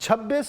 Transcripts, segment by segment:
26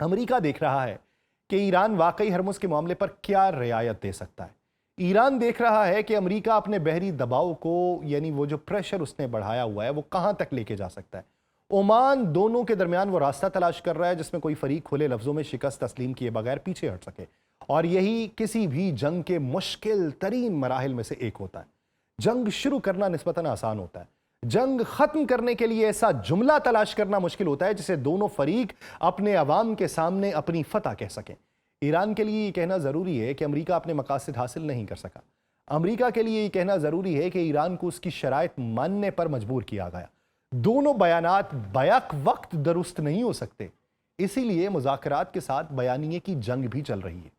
امریکہ دیکھ رہا ہے کہ ایران واقعی ہرمز کے معاملے پر کیا رعایت دے سکتا ہے۔ ایران دیکھ رہا ہے کہ امریکہ اپنے بحری دباؤ کو، یعنی وہ جو پریشر اس نے بڑھایا ہوا ہے، وہ کہاں تک لے کے جا سکتا ہے۔ عمان دونوں کے درمیان وہ راستہ تلاش کر رہا ہے جس میں کوئی فریق کھلے لفظوں میں شکست تسلیم کیے بغیر پیچھے ہٹ سکے، اور یہی کسی بھی جنگ کے مشکل ترین مراحل میں سے ایک ہوتا ہے۔ جنگ شروع کرنا نسبتاً آسان ہوتا ہے، جنگ ختم کرنے کے لیے ایسا جملہ تلاش کرنا مشکل ہوتا ہے جسے دونوں فریق اپنے عوام کے سامنے اپنی فتح کہہ سکیں۔ ایران کے لیے یہ کہنا ضروری ہے کہ امریکہ اپنے مقاصد حاصل نہیں کر سکا۔ امریکہ کے لیے یہ کہنا ضروری ہے کہ ایران کو اس کی شرائط ماننے پر مجبور کیا گیا۔ دونوں بیانات بیک وقت درست نہیں ہو سکتے، اسی لیے مذاکرات کے ساتھ بیانیے کی جنگ بھی چل رہی ہے۔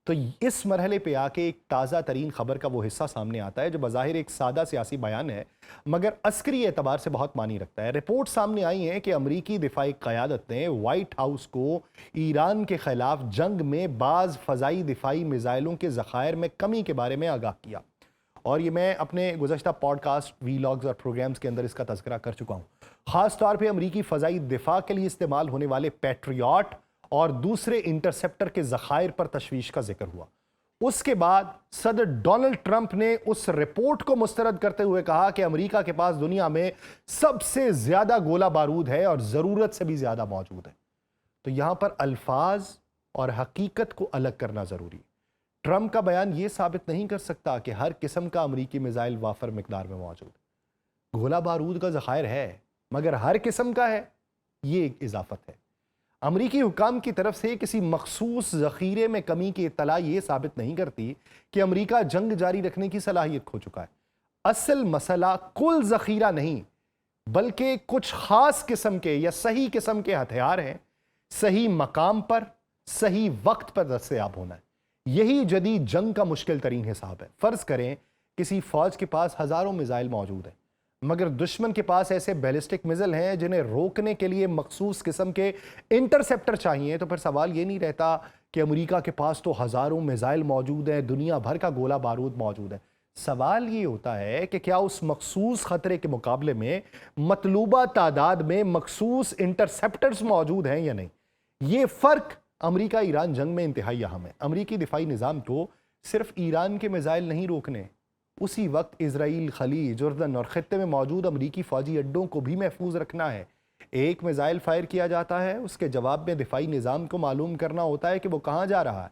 تو اس مرحلے پہ آ کے ایک تازہ ترین خبر کا وہ حصہ سامنے آتا ہے جو بظاہر ایک سادہ سیاسی بیان ہے مگر عسکری اعتبار سے بہت معنی رکھتا ہے۔ رپورٹ سامنے آئی ہیں کہ امریکی دفاعی قیادت نے وائٹ ہاؤس کو ایران کے خلاف جنگ میں بعض فضائی دفاعی میزائلوں کے ذخائر میں کمی کے بارے میں آگاہ کیا، اور یہ میں اپنے گزشتہ پوڈ کاسٹ، وی لاگز اور پروگرامز کے اندر اس کا تذکرہ کر چکا ہوں۔ خاص طور پہ امریکی فضائی دفاع کے لیے استعمال ہونے والے پیٹریاٹ اور دوسرے انٹرسیپٹر کے ذخائر پر تشویش کا ذکر ہوا۔ اس کے بعد صدر ڈونلڈ ٹرمپ نے اس رپورٹ کو مسترد کرتے ہوئے کہا کہ امریکہ کے پاس دنیا میں سب سے زیادہ گولہ بارود ہے اور ضرورت سے بھی زیادہ موجود ہے۔ تو یہاں پر الفاظ اور حقیقت کو الگ کرنا ضروری ہے۔ ٹرمپ کا بیان یہ ثابت نہیں کر سکتا کہ ہر قسم کا امریکی میزائل وافر مقدار میں موجود ہے۔ گولہ بارود کا ذخائر ہے مگر ہر قسم کا ہے، یہ ایک اضافت ہے۔ امریکی حکام کی طرف سے کسی مخصوص ذخیرے میں کمی کی اطلاع یہ ثابت نہیں کرتی کہ امریکہ جنگ جاری رکھنے کی صلاحیت کھو چکا ہے۔ اصل مسئلہ کل ذخیرہ نہیں بلکہ کچھ خاص قسم کے یا صحیح قسم کے ہتھیار ہیں، صحیح مقام پر صحیح وقت پر دستیاب ہونا ہے۔ یہی جدید جنگ کا مشکل ترین حساب ہے۔ فرض کریں کسی فوج کے پاس ہزاروں میزائل موجود ہیں مگر دشمن کے پاس ایسے بیلسٹک میزائل ہیں جنہیں روکنے کے لیے مخصوص قسم کے انٹرسیپٹر چاہیے، تو پھر سوال یہ نہیں رہتا کہ امریکہ کے پاس تو ہزاروں میزائل موجود ہیں، دنیا بھر کا گولہ بارود موجود ہے۔ سوال یہ ہوتا ہے کہ کیا اس مخصوص خطرے کے مقابلے میں مطلوبہ تعداد میں مخصوص انٹرسیپٹرز موجود ہیں یا نہیں۔ یہ فرق امریکہ ایران جنگ میں انتہائی اہم ہے۔ امریکی دفاعی نظام کو صرف ایران کے میزائل نہیں روکنے، اسی وقت اسرائیل، خلیج، اردن اور خطے میں موجود امریکی فوجی اڈوں کو بھی محفوظ رکھنا ہے۔ ایک میزائل فائر کیا جاتا ہے، اس کے جواب میں دفاعی نظام کو معلوم کرنا ہوتا ہے کہ وہ کہاں جا رہا ہے،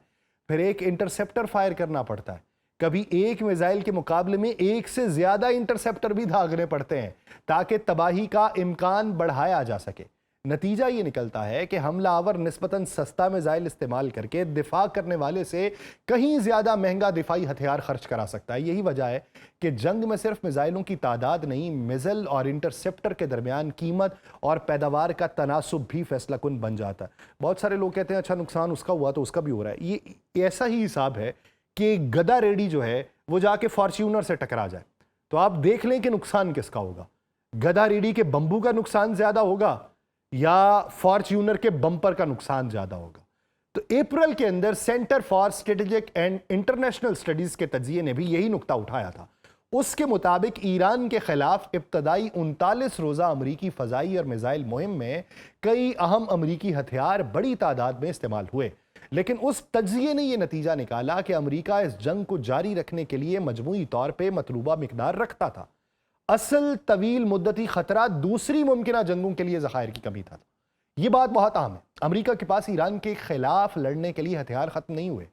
پھر ایک انٹرسیپٹر فائر کرنا پڑتا ہے۔ کبھی ایک میزائل کے مقابلے میں ایک سے زیادہ انٹرسیپٹر بھی داغنے پڑتے ہیں تاکہ تباہی کا امکان بڑھایا جا سکے۔ نتیجہ یہ نکلتا ہے کہ حملہ آور نسبتاً سستا میزائل استعمال کر کے دفاع کرنے والے سے کہیں زیادہ مہنگا دفاعی ہتھیار خرچ کرا سکتا ہے۔ یہی وجہ ہے کہ جنگ میں صرف میزائلوں کی تعداد نہیں، میزائل اور انٹرسیپٹر کے درمیان قیمت اور پیداوار کا تناسب بھی فیصلہ کن بن جاتا ہے۔ بہت سارے لوگ کہتے ہیں اچھا نقصان اس کا ہوا تو اس کا بھی ہو رہا ہے۔ یہ ایسا ہی حساب ہے کہ گدا ریڈی جو ہے وہ جا کے فارچیونر سے ٹکرا جائے تو آپ دیکھ لیں کہ نقصان کس کا ہوگا۔ گدا ریڈی کے بمبو کا نقصان زیادہ ہوگا یا فارچیونر کے بمپر کا نقصان زیادہ ہوگا۔ تو اپریل کے اندر center for strategic and international studies کے تجزیے نے بھی یہی نقطہ اٹھایا تھا۔ اس کے مطابق ایران کے خلاف ابتدائی 39 روزہ امریکی فضائی اور میزائل مہم میں کئی اہم امریکی ہتھیار بڑی تعداد میں استعمال ہوئے، لیکن اس تجزیے نے یہ نتیجہ نکالا کہ امریکہ اس جنگ کو جاری رکھنے کے لیے مجموعی طور پہ مطلوبہ مقدار رکھتا تھا۔ اصل طویل مدتی خطرہ دوسری ممکنہ جنگوں کے لیے ذخائر کی کمی تھا۔ یہ بات بہت اہم ہے۔ امریکہ کے پاس ایران کے خلاف لڑنے کے لیے ہتھیار ختم نہیں ہوئے،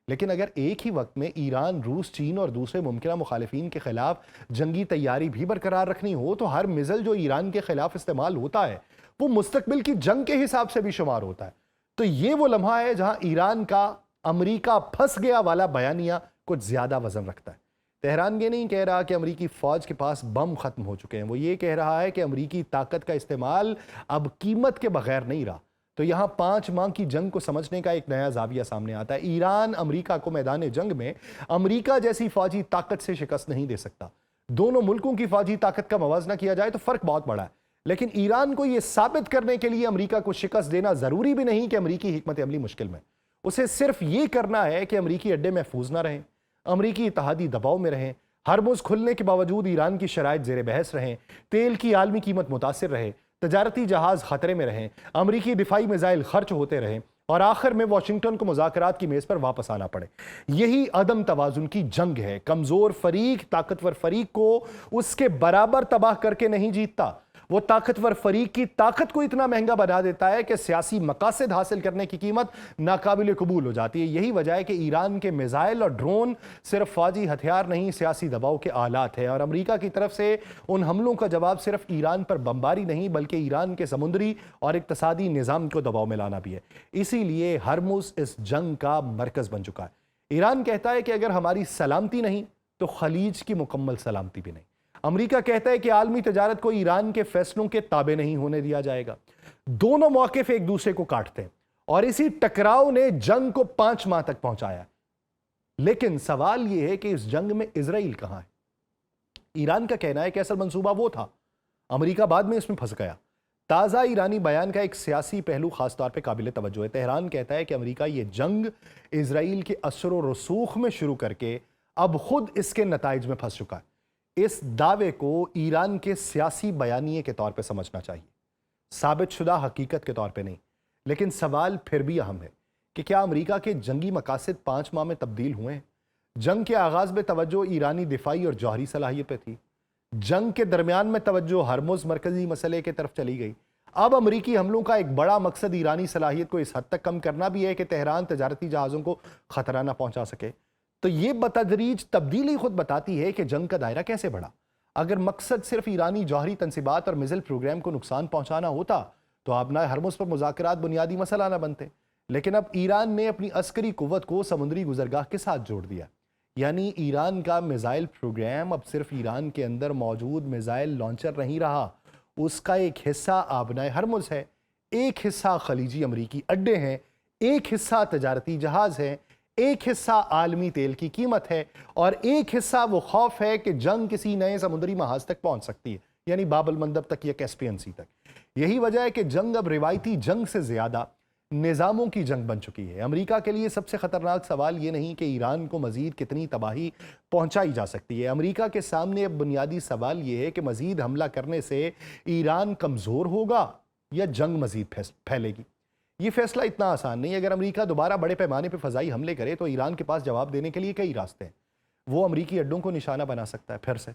لیکن اگر ایک ہی وقت میں ایران، روس، چین اور دوسرے ممکنہ مخالفین کے خلاف جنگی تیاری بھی برقرار رکھنی ہو تو ہر میزائل جو ایران کے خلاف استعمال ہوتا ہے وہ مستقبل کی جنگ کے حساب سے بھی شمار ہوتا ہے۔ تو یہ وہ لمحہ ہے جہاں ایران کا امریکہ پھنس گیا والا بیانیہ کچھ زیادہ وزن رکھتا ہے۔ تہران یہ نہیں کہہ رہا کہ امریکی فوج کے پاس بم ختم ہو چکے ہیں، وہ یہ کہہ رہا ہے کہ امریکی طاقت کا استعمال اب قیمت کے بغیر نہیں رہا۔ تو یہاں 5 ماہ کی جنگ کو سمجھنے کا ایک نیا زاویہ سامنے آتا ہے۔ ایران امریکہ کو میدان جنگ میں امریکہ جیسی فوجی طاقت سے شکست نہیں دے سکتا۔ دونوں ملکوں کی فوجی طاقت کا موازنہ کیا جائے تو فرق بہت بڑا ہے، لیکن ایران کو یہ ثابت کرنے کے لیے امریکہ کو شکست دینا ضروری بھی نہیں کہ امریکی حکمت عملی مشکل میں۔ اسے صرف یہ کرنا ہے کہ امریکی اڈے محفوظ نہ رہیں، امریکی اتحادی دباؤ میں رہیں، ہرمز کھلنے کے باوجود ایران کی شرائط زیر بحث رہیں، تیل کی عالمی قیمت متاثر رہے، تجارتی جہاز خطرے میں رہیں، امریکی دفاعی میزائل خرچ ہوتے رہیں، اور آخر میں واشنگٹن کو مذاکرات کی میز پر واپس آنا پڑے۔ یہی عدم توازن کی جنگ ہے۔ کمزور فریق طاقتور فریق کو اس کے برابر تباہ کر کے نہیں جیتتا، وہ طاقتور فریق کی طاقت کو اتنا مہنگا بنا دیتا ہے کہ سیاسی مقاصد حاصل کرنے کی قیمت ناقابل قبول ہو جاتی ہے۔ یہی وجہ ہے کہ ایران کے میزائل اور ڈرون صرف فوجی ہتھیار نہیں، سیاسی دباؤ کے آلات ہیں، اور امریکہ کی طرف سے ان حملوں کا جواب صرف ایران پر بمباری نہیں بلکہ ایران کے سمندری اور اقتصادی نظام کو دباؤ میں لانا بھی ہے۔ اسی لیے ہرمز اس جنگ کا مرکز بن چکا ہے۔ ایران کہتا ہے کہ اگر ہماری سلامتی نہیں تو خلیج کی مکمل سلامتی بھی نہیں۔ امریکہ کہتا ہے کہ عالمی تجارت کو ایران کے فیصلوں کے تابع نہیں ہونے دیا جائے گا۔ دونوں موقف ایک دوسرے کو کاٹتے ہیں اور اسی ٹکراؤ نے جنگ کو 5 ماہ تک پہنچایا۔ لیکن سوال یہ ہے کہ اس جنگ میں اسرائیل کہاں ہے؟ ایران کا کہنا ہے کہ اصل منصوبہ وہ تھا، امریکہ بعد میں اس میں پھنس گیا۔ تازہ ایرانی بیان کا ایک سیاسی پہلو خاص طور پہ قابل توجہ ہے۔ تہران کہتا ہے کہ امریکہ یہ جنگ اسرائیل کے اثر و رسوخ میں شروع کر کے اب خود اس کے نتائج میں پھنس چکا ہے۔ اس دعوے کو ایران کے سیاسی بیانیے کے طور پہ سمجھنا چاہیے، ثابت شدہ حقیقت کے طور پہ نہیں۔ لیکن سوال پھر بھی اہم ہے کہ کیا امریکہ کے جنگی مقاصد 5 ماہ میں تبدیل ہوئے ہیں؟ جنگ کے آغاز میں توجہ ایرانی دفاعی اور جوہری صلاحیت پہ تھی، جنگ کے درمیان میں توجہ ہرمز مرکزی مسئلے کی طرف چلی گئی۔ اب امریکی حملوں کا ایک بڑا مقصد ایرانی صلاحیت کو اس حد تک کم کرنا بھی ہے کہ تہران تجارتی جہازوں کو خطرہ نہ پہنچا سکے۔ تو یہ بتدریج تبدیلی خود بتاتی ہے کہ جنگ کا دائرہ کیسے بڑھا۔ اگر مقصد صرف ایرانی جوہری تنصیبات اور میزائل پروگرام کو نقصان پہنچانا ہوتا تو آبنائے ہرمز پر مذاکرات بنیادی مسئلہ نہ بنتے، لیکن اب ایران نے اپنی عسکری قوت کو سمندری گزرگاہ کے ساتھ جوڑ دیا۔ یعنی ایران کا میزائل پروگرام اب صرف ایران کے اندر موجود میزائل لانچر نہیں رہا، اس کا ایک حصہ آبنائے ہرمز ہے، ایک حصہ خلیجی امریکی اڈے ہیں، ایک حصہ تجارتی جہاز ہے، ایک حصہ عالمی تیل کی قیمت ہے، اور ایک حصہ وہ خوف ہے کہ جنگ کسی نئے سمندری محاذ تک پہنچ سکتی ہے، یعنی باب المندب تک یا کیسپین سی تک۔ یہی وجہ ہے کہ جنگ اب روایتی جنگ سے زیادہ نظاموں کی جنگ بن چکی ہے۔ امریکہ کے لیے سب سے خطرناک سوال یہ نہیں کہ ایران کو مزید کتنی تباہی پہنچائی جا سکتی ہے، امریکہ کے سامنے اب بنیادی سوال یہ ہے کہ مزید حملہ کرنے سے ایران کمزور ہوگا یا جنگ مزید پھیلے گی۔ یہ فیصلہ اتنا آسان نہیں۔ اگر امریکہ دوبارہ بڑے پیمانے پہ فضائی حملے کرے تو ایران کے پاس جواب دینے کے لیے کئی راستے ہیں۔ وہ امریکی اڈوں کو نشانہ بنا سکتا ہے، پھر سے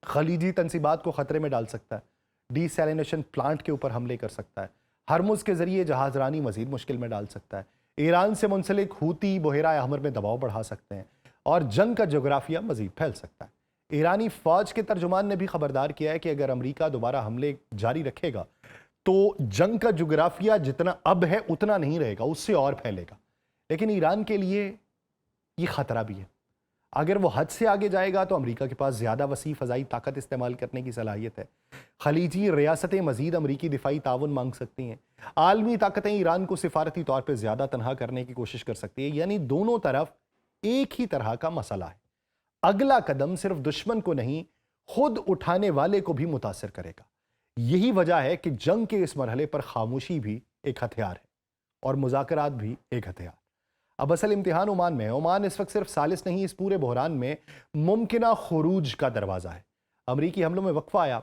خلیجی تنصیبات کو خطرے میں ڈال سکتا ہے، ڈی سیلینیشن پلانٹ کے اوپر حملے کر سکتا ہے، ہرمز کے ذریعے جہاز رانی مزید مشکل میں ڈال سکتا ہے، ایران سے منسلک ہوتی بحیرہ احمر میں دباؤ بڑھا سکتے ہیں، اور جنگ کا جغرافیہ مزید پھیل سکتا ہے۔ ایرانی فوج کے ترجمان نے بھی خبردار کیا ہے کہ اگر امریکہ دوبارہ حملے جاری رکھے گا تو جنگ کا جغرافیہ جتنا اب ہے اتنا نہیں رہے گا، اس سے اور پھیلے گا۔ لیکن ایران کے لیے یہ خطرہ بھی ہے۔ اگر وہ حد سے آگے جائے گا تو امریکہ کے پاس زیادہ وسیع فضائی طاقت استعمال کرنے کی صلاحیت ہے۔ خلیجی ریاستیں مزید امریکی دفاعی تعاون مانگ سکتی ہیں، عالمی طاقتیں ایران کو سفارتی طور پہ زیادہ تنہا کرنے کی کوشش کر سکتی ہیں، یعنی دونوں طرف ایک ہی طرح کا مسئلہ ہے۔ اگلا قدم صرف دشمن کو نہیں، خود اٹھانے والے کو بھی متاثر کرے گا۔ یہی وجہ ہے کہ جنگ کے اس مرحلے پر خاموشی بھی ایک ہتھیار ہے اور مذاکرات بھی ایک ہتھیار۔ اب اصل امتحان عمان میں ہے۔ عمان اس وقت صرف ثالث نہیں، اس پورے بحران میں ممکنہ خروج کا دروازہ ہے۔ امریکی حملوں میں وقفہ آیا،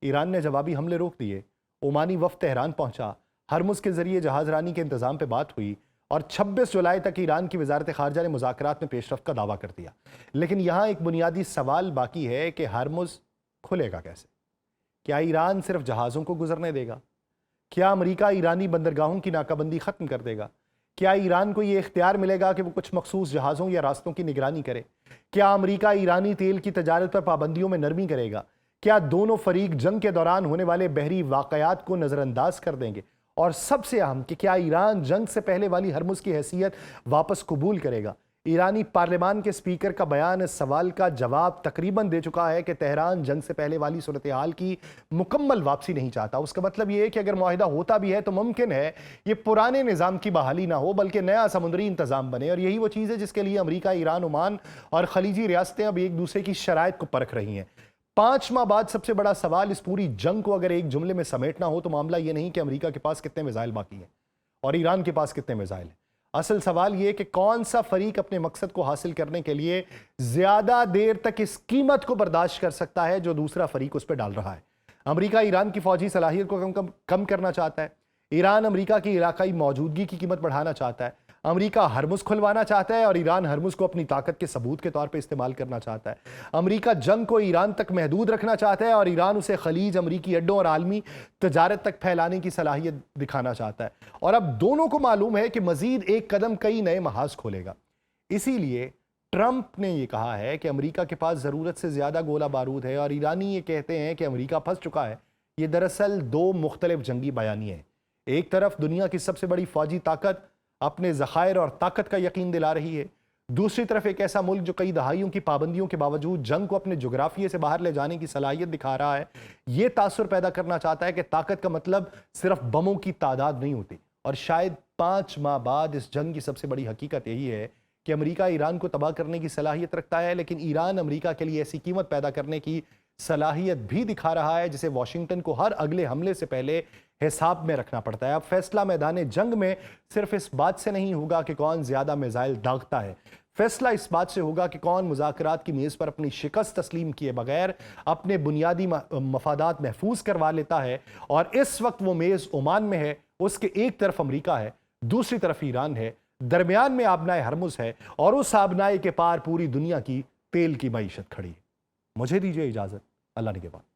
ایران نے جوابی حملے روک دیے، عمانی وفد تہران پہنچا، ہرمز کے ذریعے جہاز رانی کے انتظام پہ بات ہوئی، اور 26 جولائی تک ایران کی وزارت خارجہ نے مذاکرات میں پیش رفت کا دعویٰ کر دیا۔ لیکن یہاں ایک بنیادی سوال باقی ہے کہ ہرمز کھلے گا کیسے؟ کیا ایران صرف جہازوں کو گزرنے دے گا؟ کیا امریکہ ایرانی بندرگاہوں کی ناکہ بندی ختم کر دے گا؟ کیا ایران کو یہ اختیار ملے گا کہ وہ کچھ مخصوص جہازوں یا راستوں کی نگرانی کرے؟ کیا امریکہ ایرانی تیل کی تجارت پر پابندیوں میں نرمی کرے گا؟ کیا دونوں فریق جنگ کے دوران ہونے والے بحری واقعات کو نظر انداز کر دیں گے؟ اور سب سے اہم کہ کیا ایران جنگ سے پہلے والی ہرمز کی حیثیت واپس قبول کرے گا؟ ایرانی پارلیمان کے سپیکر کا بیان اس سوال کا جواب تقریباً دے چکا ہے کہ تہران جنگ سے پہلے والی صورتحال کی مکمل واپسی نہیں چاہتا۔ اس کا مطلب یہ ہے کہ اگر معاہدہ ہوتا بھی ہے تو ممکن ہے یہ پرانے نظام کی بحالی نہ ہو بلکہ نیا سمندری انتظام بنے، اور یہی وہ چیز ہے جس کے لیے امریکہ، ایران، عمان اور خلیجی ریاستیں اب ایک دوسرے کی شرائط کو پرکھ رہی ہیں۔ 5 ماہ بعد سب سے بڑا سوال اس پوری جنگ کو اگر ایک جملے میں سمیٹنا ہو تو معاملہ یہ نہیں کہ امریکہ کے پاس کتنے میزائل باقی ہیں اور ایران کے پاس کتنے میزائل ہیں۔ اصل سوال یہ کہ کون سا فریق اپنے مقصد کو حاصل کرنے کے لیے زیادہ دیر تک اس قیمت کو برداشت کر سکتا ہے جو دوسرا فریق اس پہ ڈال رہا ہے۔ امریکہ ایران کی فوجی صلاحیت کو کم کرنا چاہتا ہے، ایران امریکہ کی علاقائی موجودگی کی قیمت بڑھانا چاہتا ہے، امریکہ ہرمز کھلوانا چاہتا ہے اور ایران ہرمز کو اپنی طاقت کے ثبوت کے طور پہ استعمال کرنا چاہتا ہے۔ امریکہ جنگ کو ایران تک محدود رکھنا چاہتا ہے اور ایران اسے خلیج، امریکی اڈوں اور عالمی تجارت تک پھیلانے کی صلاحیت دکھانا چاہتا ہے، اور اب دونوں کو معلوم ہے کہ مزید ایک قدم کئی نئے محاذ کھولے گا۔ اسی لیے ٹرمپ نے یہ کہا ہے کہ امریکہ کے پاس ضرورت سے زیادہ گولہ بارود ہے، اور ایرانی یہ کہتے ہیں کہ امریکہ پھنس چکا ہے۔ یہ دراصل دو مختلف جنگی بیانیے ہیں۔ ایک طرف دنیا کی سب سے بڑی فوجی طاقت اپنے ذخائر اور طاقت کا یقین دلا رہی ہے، دوسری طرف ایک ایسا ملک جو کئی دہائیوں کی پابندیوں کے باوجود جنگ کو اپنے جغرافیے سے باہر لے جانے کی صلاحیت دکھا رہا ہے، یہ تاثر پیدا کرنا چاہتا ہے کہ طاقت کا مطلب صرف بموں کی تعداد نہیں ہوتی۔ اور شاید 5 ماہ بعد اس جنگ کی سب سے بڑی حقیقت یہی ہے کہ امریکہ ایران کو تباہ کرنے کی صلاحیت رکھتا ہے، لیکن ایران امریکہ کے لیے ایسی قیمت پیدا کرنے کی صلاحیت بھی دکھا رہا ہے جسے واشنگٹن کو ہر اگلے حملے سے پہلے حساب میں رکھنا پڑتا ہے۔ اب فیصلہ میدان جنگ میں صرف اس بات سے نہیں ہوگا کہ کون زیادہ میزائل داغتا ہے، فیصلہ اس بات سے ہوگا کہ کون مذاکرات کی میز پر اپنی شکست تسلیم کیے بغیر اپنے بنیادی مفادات محفوظ کروا لیتا ہے۔ اور اس وقت وہ میز عمان میں ہے، اس کے ایک طرف امریکہ ہے، دوسری طرف ایران ہے، درمیان میں آبنائے ہرمز ہے، اور اس آبنائے کے پار پوری دنیا کی تیل کی معیشت کھڑی ہے۔ مجھے دیجیے اجازت، اللہ نگہبان۔